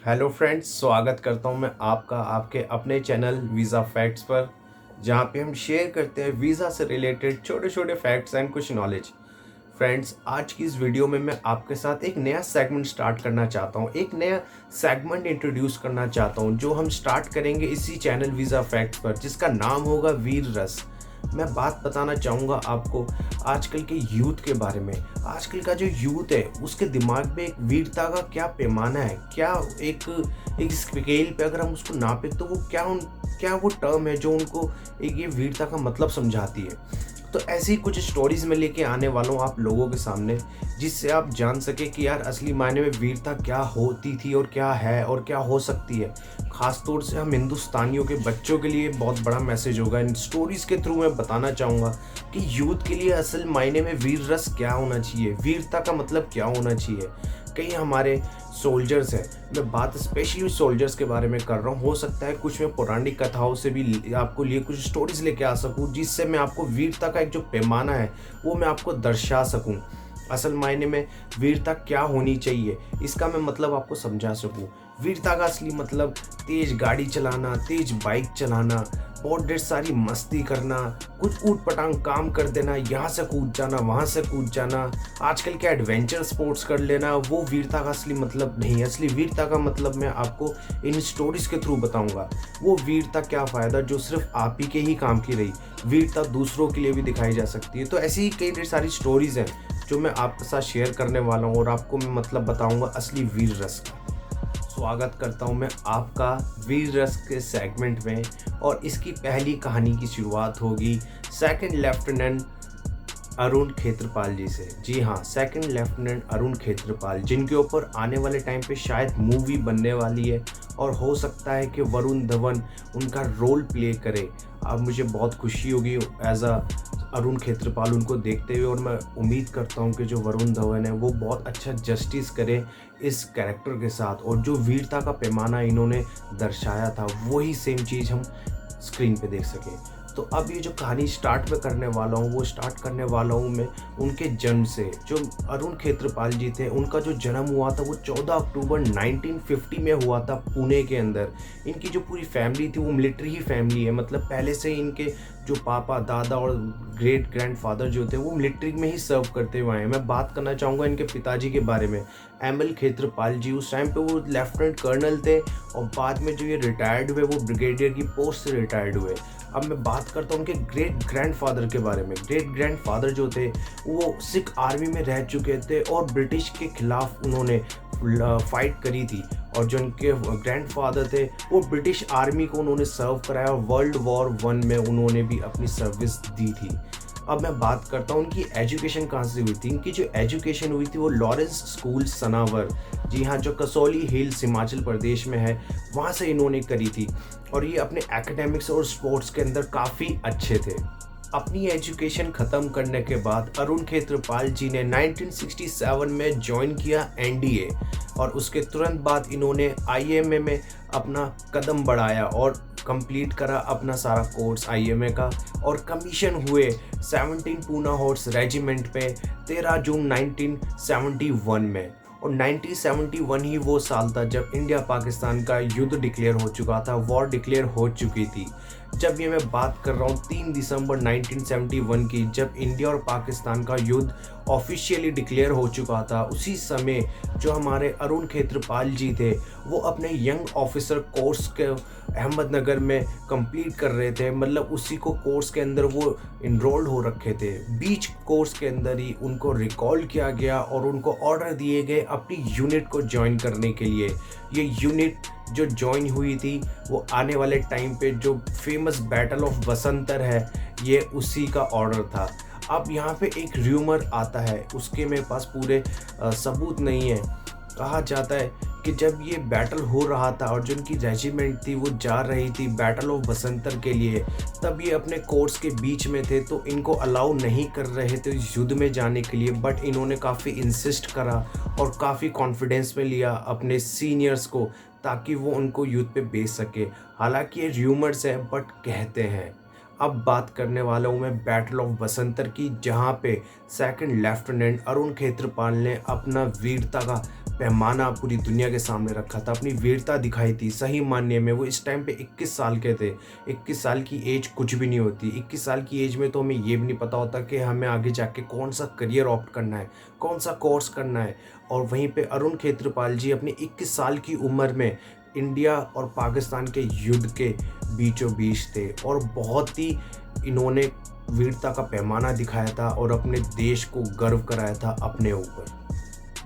Hello friends, स्वागत करता हूं मैं आपका आपके अपने चैनल वीज़ा फैक्ट्स पर, जहां पे हम शेयर करते हैं वीज़ा से रिलेटेड छोटे छोटे फैक्ट्स एंड कुछ नॉलेज। फ्रेंड्स, आज की इस वीडियो में मैं आपके साथ एक नया सेगमेंट स्टार्ट करना चाहता हूं, एक नया सेगमेंट इंट्रोड्यूस करना चाहता हूं जो हम स्टार्ट करेंगे इसी चैनल वीज़ा फैक्ट्स पर, जिसका नाम होगा वीर रस। मैं बात बताना चाहूँगा आपको आजकल के यूथ के बारे में। आजकल का जो यूथ है उसके दिमाग में एक वीरता का क्या पैमाना है, क्या एक एक स्केल पे अगर हम उसको नापें तो वो क्या वो टर्म है जो उनको एक ये वीरता का मतलब समझाती है। तो ऐसी ही कुछ स्टोरीज में लेके आने वाला हूँ आप लोगों के सामने, जिससे आप जान सके कि यार असली मायने में वीरता क्या होती थी और क्या है और क्या हो सकती है। खास तौर से हम हिंदुस्तानियों के बच्चों के लिए बहुत बड़ा मैसेज होगा। इन स्टोरीज के थ्रू मैं बताना चाहूँगा कि यूथ के लिए असल मायने में वीर रस क्या होना चाहिए, वीरता का मतलब क्या होना चाहिए। कई हमारे सोल्जर्स हैं, मैं बात स्पेशली सोल्जर्स के बारे में कर रहा हूँ। हो सकता है कुछ मैं पौराणिक कथाओं से भी आपको लिए कुछ स्टोरीज लेके आ सकूँ, जिससे मैं आपको वीरता का एक जो पैमाना है वो मैं आपको दर्शा सकूँ। असल मायने में वीरता क्या होनी चाहिए इसका मैं मतलब आपको समझा सकूँ। वीरता का असली मतलब तेज गाड़ी चलाना, तेज बाइक चलाना, बहुत ढेर सारी मस्ती करना, कुछ ऊट पटांग काम कर देना, यहाँ से कूद जाना, वहाँ से कूद जाना, आजकल के एडवेंचर स्पोर्ट्स कर लेना, वो वीरता का असली मतलब नहीं है। असली वीरता का मतलब मैं आपको इन स्टोरीज के थ्रू बताऊंगा। वो वीरता क्या फ़ायदा जो सिर्फ आप ही के ही काम की रही, वीरता दूसरों के लिए भी दिखाई जा सकती है। तो ऐसी ही कई ढेर सारी स्टोरीज हैं जो मैं आपके साथ शेयर करने वाला हूँ और आपको मैं मतलब बताऊंगा असली वीर रस का। स्वागत करता हूं मैं आपका वीर रस के सेगमेंट में, और इसकी पहली कहानी की शुरुआत होगी सेकंड लेफ्टिनेंट अरुण खेत्रपाल जी से। जी हाँ, सेकंड लेफ्टिनेंट अरुण खेत्रपाल, जिनके ऊपर आने वाले टाइम पे शायद मूवी बनने वाली है और हो सकता है कि वरुण धवन उनका रोल प्ले करे। अब मुझे बहुत खुशी होगी एज अ अरुण खेत्रपाल उनको देखते हुए, और मैं उम्मीद करता हूँ कि जो वरुण धवन है वो बहुत अच्छा जस्टिस करे इस कैरेक्टर के साथ, और जो वीरता का पैमाना इन्होंने दर्शाया था वही सेम चीज़ हम स्क्रीन पे देख सकें। तो अब ये जो कहानी स्टार्ट में करने वाला हूँ वो स्टार्ट करने वाला हूँ मैं उनके जन्म से। जो अरुण खेत्रपाल जी थे उनका जो जन्म हुआ था वो 14 अक्टूबर 1950 में हुआ था पुणे के अंदर। इनकी जो पूरी फैमिली थी वो मिलिट्री ही फैमिली है, मतलब पहले से ही इनके जो पापा, दादा और ग्रेट ग्रैंडफादर जो थे वो मिलिट्री में ही सर्व करते हुए आए हैं। मैं बात करना चाहूँगा इनके पिताजी के बारे में, एमएल खेत्रपाल जी। उस टाइम पे वो लेफ्टिनेंट कर्नल थे और बाद में जो ये रिटायर्ड हुए वो ब्रिगेडियर की पोस्ट से रिटायर्ड हुए। अब मैं बात करता हूँ उनके ग्रेट ग्रैंडफादर के बारे में। ग्रेट ग्रैंडफादर जो थे वो सिख आर्मी में रह चुके थे और ब्रिटिश के खिलाफ उन्होंने फाइट करी थी, और जो उनके ग्रैंडफादर थे वो ब्रिटिश आर्मी को उन्होंने सर्व कराया और वर्ल्ड वॉर वन में उन्होंने भी अपनी सर्विस दी थी। अब मैं बात करता हूँ उनकी एजुकेशन कहाँ से हुई थी। इनकी जो एजुकेशन हुई थी वो लॉरेंस स्कूल सनावर, जी हाँ, जो कसौली हिल्स हिमाचल प्रदेश में है, वहाँ से इन्होंने करी थी। और ये अपने एकेडमिक्स और स्पोर्ट्स के अंदर काफ़ी अच्छे थे। अपनी एजुकेशन ख़त्म करने के बाद अरुण खेत्रपाल जी ने 1967 में ज्वाइन किया एनडीए, और उसके तुरंत बाद इन्होंने आईएमए में अपना कदम बढ़ाया और कंप्लीट करा अपना सारा कोर्स आईएमए का, और कमीशन हुए 17 पूना हॉर्स रेजिमेंट पे 13 जून 1971 में। और 1971 ही वो साल था जब इंडिया पाकिस्तान का युद्ध डिक्लेयर हो चुका था, वॉर डिक्लेयर हो चुकी थी। जब ये मैं बात कर रहा हूँ 3 दिसंबर 1971 की, जब इंडिया और पाकिस्तान का युद्ध ऑफिशियली डिक्लेयर हो चुका था, उसी समय जो हमारे अरुण खेत्रपाल जी थे वो अपने यंग ऑफिसर कोर्स के अहमदनगर में कंप्लीट कर रहे थे। मतलब उसी को कोर्स के अंदर वो इनरोल्ड हो रखे थे। बीच कोर्स के अंदर ही उनको रिकॉल किया गया और उनको ऑर्डर दिए गए अपनी यूनिट को ज्वाइन करने के लिए। ये यूनिट जो ज्वाइन हुई थी वो आने वाले टाइम पे जो फेमस बैटल ऑफ बसंतर है, ये उसी का ऑर्डर था। अब यहाँ पे एक र्यूमर आता है, उसके मेरे पास पूरे सबूत नहीं है। कहा जाता है कि जब ये बैटल हो रहा था और जो इनकी रेजिमेंट थी वो जा रही थी बैटल ऑफ बसंतर के लिए, तब ये अपने कोर्स के बीच में थे तो इनको अलाउ नहीं कर रहे थे इस युद्ध में जाने के लिए। बट इन्होंने काफ़ी इंसिस्ट करा और काफ़ी कॉन्फिडेंस में लिया अपने सीनियर्स को, ताकि वो उनको युद्ध पे भेज सके। हालांकि ये र्यूमर्स है बट कहते हैं। अब बात करने वाला हूँ मैं बैटल ऑफ बसंतर की, जहाँ पे सेकंड लेफ्टिनेंट अरुण खेत्रपाल ने अपना वीरता का पैमाना पूरी दुनिया के सामने रखा था, अपनी वीरता दिखाई थी। सही मानने में वो इस टाइम पे 21 साल के थे। 21 साल की एज कुछ भी नहीं होती। 21 साल की एज में तो हमें ये भी नहीं पता होता कि हमें आगे जाके कौन सा करियर ऑप्ट करना है, कौन सा कोर्स करना है। और वहीं पे अरुण खेत्रपाल जी अपनी 21 साल की उम्र में इंडिया और पाकिस्तान के युद्ध के बीचों बीच थे और बहुत ही इन्होंने वीरता का पैमाना दिखाया था और अपने देश को गर्व कराया था अपने ऊपर।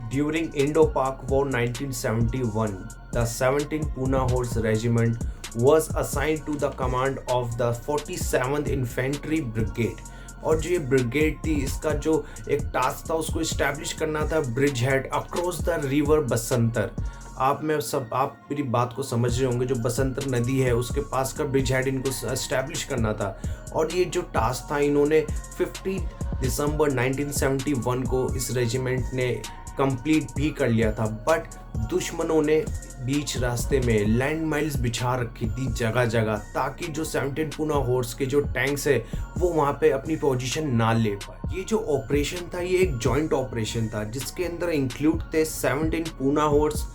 During Indo Pak war 1971, the 17th Pune Horse Regiment was assigned to the command of the 47th Infantry Brigade। और जो ये ब्रिगेड थी, इसका जो एक टास्क था उसको इस्टेब्लिश करना था bridge head across the river Basantar. आप मेरी बात को समझ रहे होंगे, जो बसंतर नदी है उसके पास का ब्रिज हेड इनको इस्टेब्लिश करना था। और ये जो टास्क था इन्होंने 15 दिसंबर 1971 को इस रेजिमेंट ने कंप्लीट भी कर लिया था। बट दुश्मनों ने बीच रास्ते में लैंड माइल्स बिछा रखी थी जगह जगह, ताकि जो 17 पूना हॉर्स के जो टैंक्स है वो वहाँ पे अपनी पोजीशन ना ले पाए। ये जो ऑपरेशन था ये एक जॉइंट ऑपरेशन था, जिसके अंदर इंक्लूड थे 17 Poona horse,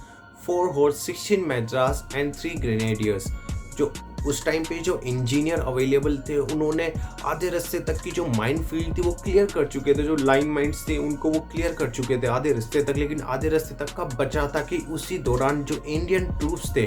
4 horse, 16 Madras and 3 grenadiers. जो उस टाइम पे जो इंजीनियर अवेलेबल थे उन्होंने आधे रास्ते तक की जो माइन फील्ड थी वो क्लियर कर चुके थे, जो लाइन माइंस थे उनको वो क्लियर कर चुके थे आधे रास्ते तक। लेकिन आधे रास्ते तक का बचा था कि उसी दौरान जो इंडियन ट्रूप्स थे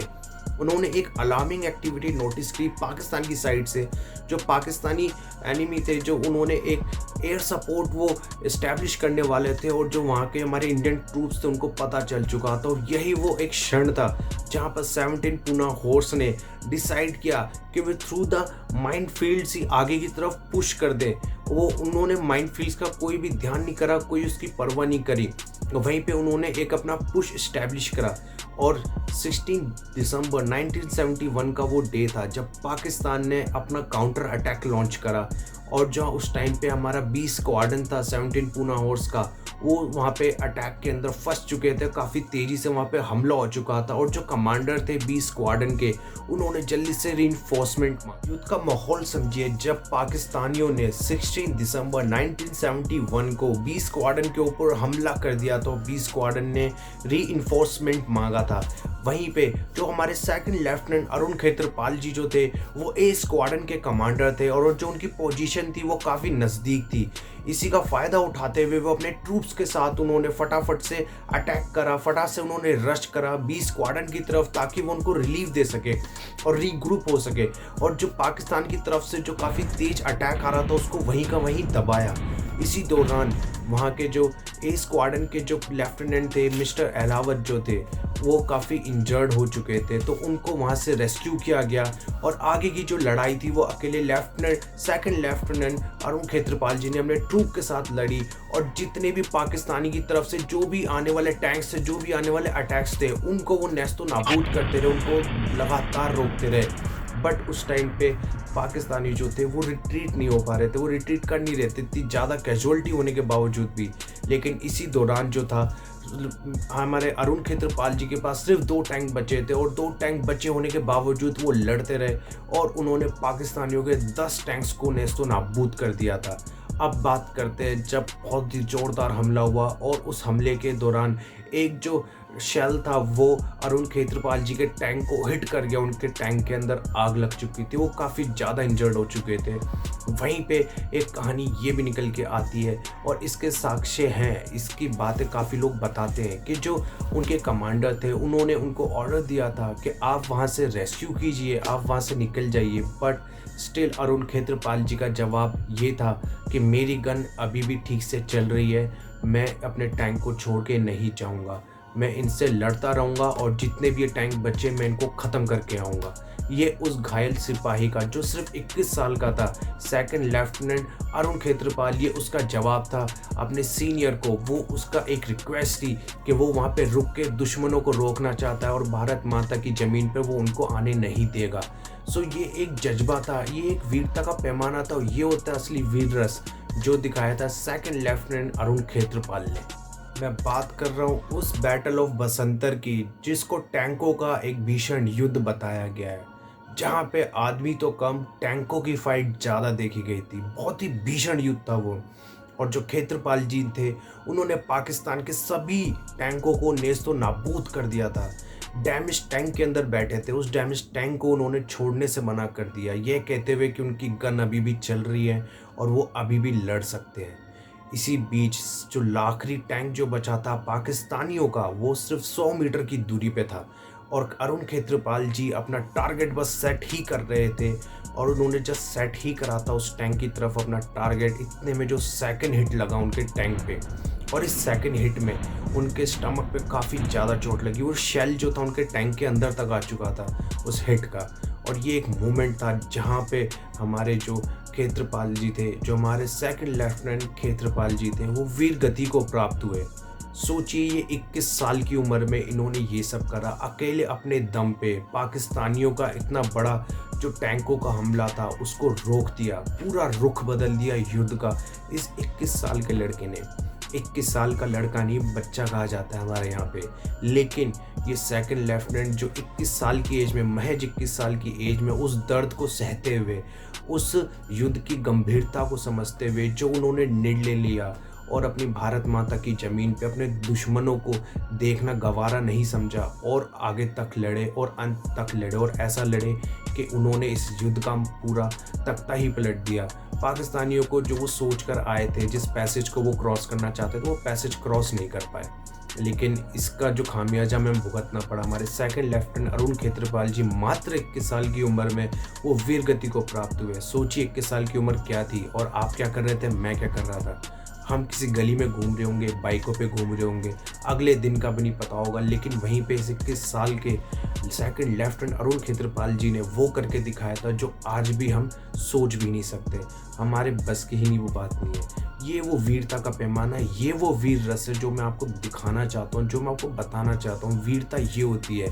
उन्होंने एक अलार्मिंग एक्टिविटी नोटिस की पाकिस्तान की साइड से। जो पाकिस्तानी एनिमी थे, जो उन्होंने एक एयर सपोर्ट वो इस्टेब्लिश करने वाले थे और जो वहाँ के हमारे इंडियन ट्रूप्स थे उनको पता चल चुका था। और यही वो एक क्षण था जहाँ पर 17 पूना हॉर्स ने डिसाइड किया कि वे थ्रू द माइन फील्ड्स ही आगे की तरफ पुश कर दें। उन्होंने माइन फील्ड्स का कोई भी ध्यान नहीं करा, कोई उसकी परवाह नहीं करी। वहीं पे उन्होंने एक अपना पुश इस्टेब्लिश करा। और 16 दिसंबर 1971 का वो डे था जब पाकिस्तान ने अपना काउंटर अटैक लॉन्च करा। और जो उस टाइम पे हमारा 20 स्क्वाड्रन था 17 पूना हॉर्स का, वो वहाँ पे अटैक के अंदर फंस चुके थे। काफ़ी तेज़ी से वहाँ पे हमला हो चुका था और जो कमांडर थे 20 स्क्वाड्रन के, उन्होंने जल्दी से रीइंफोर्समेंट मांगी। युद्ध का माहौल समझिए, जब पाकिस्तानियों ने 16 दिसंबर 1971 को 20 स्क्वाड्रन के ऊपर हमला कर दिया तो 20 स्क्वाड्रन ने रीइंफोर्समेंट मांगा था। वहीं पे जो हमारे सेकंड लेफ्टिनेंट अरुण खेत्रपाल जी जो थे वो ए स्क्वाड्रन के कमांडर थे और जो उनकी पोजीशन थी वो काफ़ी नज़दीक थी। इसी का फ़ायदा उठाते हुए वो अपने ट्रूप्स के साथ उन्होंने फटाफट से अटैक करा, फटाफट से उन्होंने रश करा 20 स्क्वाड्रन की तरफ, ताकि वो उनको रिलीफ दे सके और रीग्रुप हो सके। और जो पाकिस्तान की तरफ से जो काफ़ी तेज अटैक आ रहा था उसको वहीं का वहीं दबाया। इसी दौरान वहाँ के जो ए स्क्वाड्रन के जो लेफ्टिनेंट थे मिस्टर अहलावत जो थे वो काफ़ी इंजर्ड हो चुके थे, तो उनको वहाँ से रेस्क्यू किया गया। और आगे की जो लड़ाई थी वो अकेले सेकंड लेफ्टिनेंट अरुण खेत्रपाल जी ने अपने ट्रूप के साथ लड़ी। और जितने भी पाकिस्तानी की तरफ से जो भी आने वाले टैंक्स थे, जो भी आने वाले अटैक्स थे, उनको वो नेस्तो नाबूद करते रहे, उनको लगातार रोकते रहे। बट उस टाइम पे पाकिस्तानी जो थे वो रिट्रीट नहीं हो पा रहे थे, वो रिट्रीट कर नहीं रहे थे इतनी ज़्यादा कैजुअलिटी होने के बावजूद भी। लेकिन इसी दौरान जो था हमारे अरुण खेत्रपाल जी के पास सिर्फ 2 टैंक बचे थे और 2 टैंक बचे होने के बावजूद वो लड़ते रहे और उन्होंने पाकिस्तानियों के 10 टैंक्स को नेस्तो नाबूद कर दिया था। अब बात करते हैं जब बहुत ही ज़ोरदार हमला हुआ और उस हमले के दौरान एक जो शेल था वो अरुण खेत्रपाल जी के टैंक को हिट कर गया। उनके टैंक के अंदर आग लग चुकी थी, वो काफ़ी ज़्यादा इंजर्ड हो चुके थे। वहीं पे एक कहानी ये भी निकल के आती है और इसके साक्ष्य हैं, इसकी बातें काफ़ी लोग बताते हैं कि जो उनके कमांडर थे उन्होंने उनको ऑर्डर दिया था कि आप वहाँ से रेस्क्यू कीजिए, आप वहाँ से निकल जाइए। बट स्टिल अरुण खेत्रपाल जी का जवाब ये था कि मेरी गन अभी भी ठीक से चल रही है, मैं अपने टैंक को छोड़ के नहीं जाऊँगा, मैं इनसे लड़ता रहूँगा और जितने भी ये टैंक बचे मैं इनको ख़त्म करके आऊँगा। ये उस घायल सिपाही का जो सिर्फ 21 साल का था, सेकंड लेफ्टिनेंट अरुण खेत्रपाल, ये उसका जवाब था अपने सीनियर को। वो उसका एक रिक्वेस्ट थी कि वो वहाँ पे रुक के दुश्मनों को रोकना चाहता है और भारत माता की ज़मीन पे वो उनको आने नहीं देगा। सो ये एक जज्बा था, ये एक वीरता का पैमाना था, ये होता है असली वीर रस जो दिखाया था सेकंड लेफ्टिनेंट अरुण खेत्रपाल ने। मैं बात कर रहा हूँ उस बैटल ऑफ बसंतर की जिसको टैंकों का एक भीषण युद्ध बताया गया है, जहाँ पे आदमी तो कम टैंकों की फाइट ज़्यादा देखी गई थी। बहुत ही भीषण युद्ध था वो। और जो खेत्रपाल जी थे उन्होंने पाकिस्तान के सभी टैंकों को नेस्तो नाबूद कर दिया था। डैमेज टैंक के अंदर बैठे थे, उस डैमेज टैंक को उन्होंने छोड़ने से मना कर दिया, ये कहते हुए कि उनकी गन अभी भी चल रही है और वो अभी भी लड़ सकते हैं। इसी बीच जो आखिरी टैंक जो बचा था पाकिस्तानियों का, वो सिर्फ 100 मीटर की दूरी पे था और अरुण खेत्रपाल जी अपना टारगेट बस सेट ही कर रहे थे और उन्होंने जस्ट सेट ही करा था उस टैंक की तरफ अपना टारगेट, इतने में जो सेकंड हिट लगा उनके टैंक पे और इस सेकंड हिट में उनके स्टमक पे काफ़ी ज़्यादा चोट लगी और शेल जो था उनके टैंक के अंदर तक आ चुका था उस हिट का। और ये एक मोमेंट था जहाँ पे हमारे जो खेत्रपाल जी थे, जो हमारे सेकंड लेफ्टिनेंट खेत्रपाल जी थे, वो वीर गति को प्राप्त हुए। सोचिए ये 21 साल की उम्र में इन्होंने ये सब करा, अकेले अपने दम पे पाकिस्तानियों का इतना बड़ा जो टैंकों का हमला था उसको रोक दिया, पूरा रुख बदल दिया युद्ध का इस 21 साल के लड़के ने। 21 साल का लड़का नहीं, बच्चा कहा जाता है हमारे यहाँ पे, लेकिन ये सेकंड लेफ्टिनेंट जो 21 साल की एज में, महज 21 साल की एज में उस दर्द को सहते हुए, उस युद्ध की गंभीरता को समझते हुए जो उन्होंने निर्णय लिया और अपनी भारत माता की ज़मीन पे अपने दुश्मनों को देखना गवारा नहीं समझा और आगे तक लड़े और अंत तक लड़े और ऐसा लड़े कि उन्होंने इस युद्ध का पूरा तख्ता ही पलट दिया। पाकिस्तानियों को जो वो सोच कर आए थे, जिस पैसेज को वो क्रॉस करना चाहते थे, वो पैसेज क्रॉस नहीं कर पाए, लेकिन इसका जो खामियाजा में भुगतना पड़ा हमारे सेकंड लेफ्टिनेंट अरुण खेत्रपाल जी मात्र 21 साल की उम्र में वो वीर गति को प्राप्त हुए। सोचिए 21 साल की उम्र क्या थी और आप क्या कर रहे थे, मैं क्या कर रहा था। हम किसी गली में घूम रहे होंगे, बाइकों पे घूम रहे होंगे, अगले दिन का भी नहीं पता होगा, लेकिन वहीं पे इस 21 साल के सेकंड लेफ्टिनेंट अरुण खेत्रपाल जी ने वो करके दिखाया था जो आज भी हम सोच भी नहीं सकते, हमारे बस की ही नहीं वो बात नहीं है। ये वो वीरता का पैमाना है, ये वो वीर रस है जो मैं आपको दिखाना चाहता हूँ, जो मैं आपको बताना चाहता हूँ। वीरता ये होती है,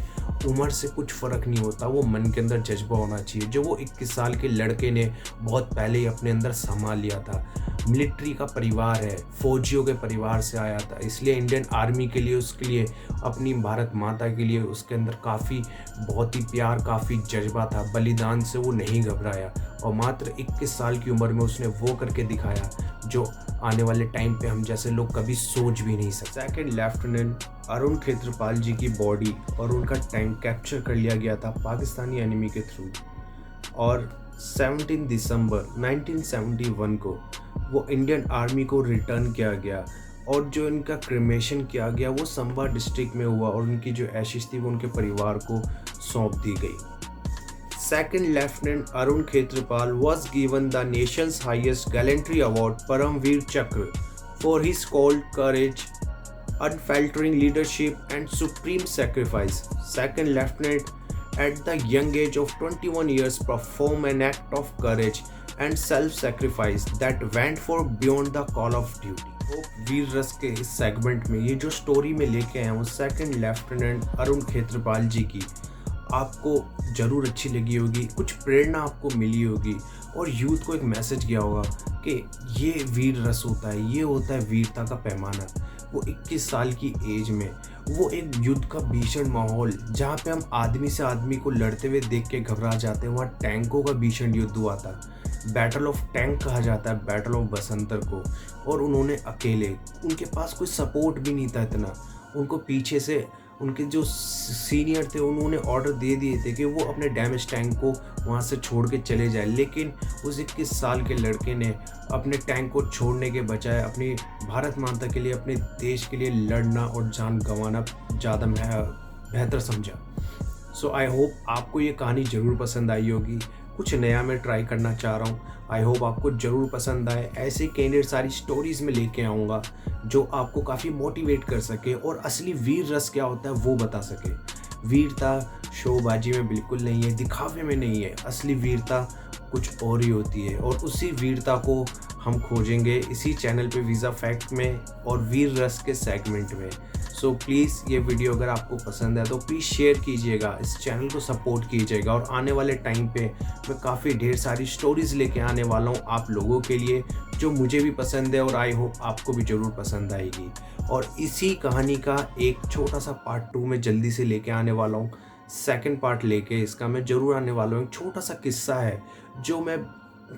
उम्र से कुछ फ़र्क नहीं होता, वो मन के अंदर जज्बा होना चाहिए जो वो 21 साल के लड़के ने बहुत पहले ही अपने अंदर संभाल लिया था। मिलिट्री का परिवार है, फौजियों के परिवार से आया था, इसलिए इंडियन आर्मी के लिए, उसके लिए, अपनी भारत माता के लिए उसके अंदर काफ़ी बहुत ही प्यार, काफ़ी जज्बा था। बलिदान से वो नहीं घबराया और मात्र 21 साल की उम्र में उसने वो करके दिखाया जो आने वाले टाइम पे हम जैसे लोग कभी सोच भी नहीं सकते। सेकंड लेफ्टिनेंट अरुण खेत्रपाल जी की बॉडी और उनका टैंक कैप्चर कर लिया गया था पाकिस्तानी एनिमी के थ्रू और 17 दिसंबर 1971 को वो इंडियन आर्मी को रिटर्न किया गया और जो इनका क्रिमेशन किया गया वो संबा डिस्ट्रिक्ट में हुआ और उनकी जो एशिश थी वो उनके परिवार को सौंप दी गई। Second Lieutenant Arun Khetrapal was given the nation's highest gallantry award, Paramveer Chakra, for his cold courage, unfaltering leadership, and supreme sacrifice. Second Lieutenant, at the young age of 21 years, performed an act of courage and self-sacrifice that went far beyond the call of duty. वीर रस के इस segment में ये जो story में लेके आया हूँ सेकंड लेफ्टिनेंट अरुण खेत्रपाल जी की, आपको ज़रूर अच्छी लगी होगी, कुछ प्रेरणा आपको मिली होगी और यूथ को एक मैसेज गया होगा कि ये वीर रस होता है, ये होता है वीरता का पैमाना। वो 21 साल की एज में वो एक युद्ध का भीषण माहौल जहाँ पे हम आदमी से आदमी को लड़ते हुए देख के घबरा जाते हैं, वहाँ टैंकों का भीषण युद्ध हुआ था। बैटल ऑफ टैंक कहा जाता है बैटल ऑफ बसंतर को, और उन्होंने अकेले, उनके पास कोई सपोर्ट भी नहीं था इतना, उनको पीछे से उनके जो सीनियर थे उन्होंने ऑर्डर दे दिए थे कि वो अपने डैमेज टैंक को वहाँ से छोड़ के चले जाए, लेकिन उस 21 साल के लड़के ने अपने टैंक को छोड़ने के बजाय अपनी भारत माता के लिए, अपने देश के लिए लड़ना और जान गंवाना ज़्यादा बेहतर समझा। सो आई होप आपको ये कहानी ज़रूर पसंद आई होगी। कुछ नया मैं ट्राई करना चाह रहा हूँ, आई होप आपको ज़रूर पसंद आए। ऐसे कैंडिडेट सारी स्टोरीज़ में लेके आऊँगा जो आपको काफ़ी मोटिवेट कर सके और असली वीर रस क्या होता है वो बता सके। वीरता शोबाजी में बिल्कुल नहीं है, दिखावे में नहीं है, असली वीरता कुछ और ही होती है और उसी वीरता को हम खोजेंगे इसी चैनल पे वीज़ा फैक्ट में और वीर रस के सेगमेंट में। सो प्लीज़ ये वीडियो अगर आपको पसंद है तो प्लीज़ शेयर कीजिएगा, इस चैनल को सपोर्ट कीजिएगा और आने वाले टाइम पे मैं काफ़ी ढेर सारी स्टोरीज़ लेके आने वाला हूँ आप लोगों के लिए जो मुझे भी पसंद है और आई होप आपको भी ज़रूर पसंद आएगी। और इसी कहानी का एक छोटा सा पार्ट 2 में जल्दी से लेके आने वाला हूँ, सेकंड पार्ट लेके इसका मैं ज़रूर आने वाला हूँ। एक छोटा सा किस्सा है जो मैं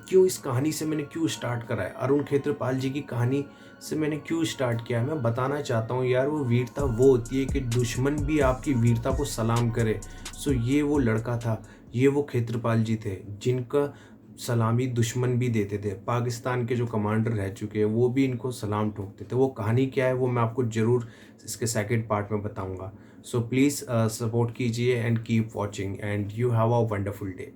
क्यों इस कहानी से मैंने क्यों स्टार्ट करा है, अरुण खेत्रपाल जी की कहानी से मैंने क्यों स्टार्ट किया है। मैं बताना चाहता हूँ यार, वो वीरता वो होती है कि दुश्मन भी आपकी वीरता को सलाम करे। सो ये वो लड़का था, ये वो खेत्रपाल जी थे जिनका सलामी दुश्मन भी देते थे। पाकिस्तान के जो कमांडर रह चुके हैं वो भी इनको सलाम ठोकते थे। वो कहानी क्या है वो मैं आपको ज़रूर इसके सेकंड पार्ट में बताऊंगा। सो प्लीज़ सपोर्ट कीजिए and keep watching and you have a wonderful day.